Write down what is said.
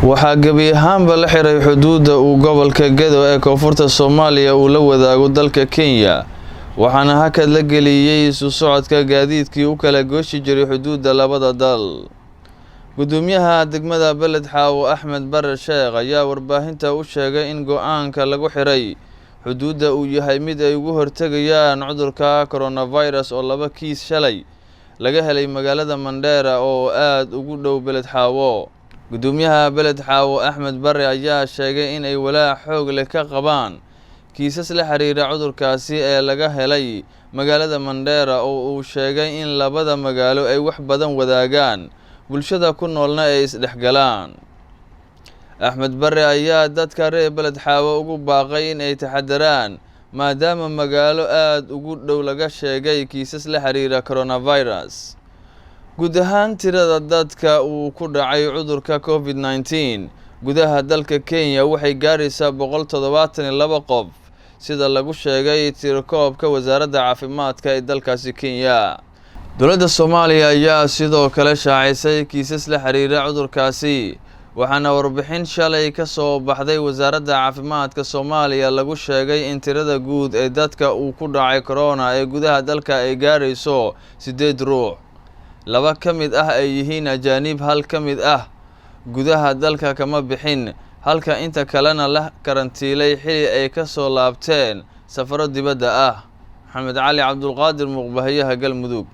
waxaa gebi ahaanba la xiray xuduudda uu gobolka Gedo ee koonfurta Soomaaliya uu la wadaago dalka Kenya waxaana hakad la geliyay isu socodka gaadiidkii u kala gooshi jiray xuduudda labada dal. Gudoomiyaha degmada Beled Xaawo Axmed Bare Sheekh ayaa warbaahinta u sheegay in go'aanka lagu xiray xuduudda uu yahay mid ay ugu hortagayaan cudurka coronavirus oo 2 kiis shalay laga helay magaalada Mandera oo aad ugu dhow Beled Xaawo. Gudoomiyaha Beled Xaawo Axmed Bare ayaa sheegay in ay walaac xoog leh ka qabaan kiisas la xiriira cudurkaasi ee laga helay magaalada Mandera oo uu sheegay in labada magaalo ay wax badan wadaagaan bulshada ku noolna ay isdhexgalaan. Axmed Bare ayaa dadka reer Beled Xaawo ugu baaqay in ay taxadaraan maadaama magaalo aad ugu dhow laga sheegay kiisas la xiriira coronavirus. Guud ahaan tirada dadka uu ku dhacay cudurka COVID-19 gudaha dalka Kenya waxay gaaraysaa 172 qof sida lagu sheegay tirakoobka wasaaradda caafimaadka ee dalkaasi Kenya. Dowladda Soomaaliya ayaa sidoo kale shaacisay kiisas la xiriira cudurkaasi waxaana warbixin shalay ka soo baxday wasaaradda caafimaadka Soomaaliya lagu sheegay in tirada guud ee dadka uu ku dhacay corona ee gudaha dalka ay gaarayso 8 ruux. 2 ka mid ah ay yihiin ajaanib, hal ka mid ah gudaha dalka kama bixin halka inta kalena la karantiilay xili ay ka soo laabteen safaro dibadda ah. Maxamed Cali Cabdulqaadir Muqbahayaha Galmudug.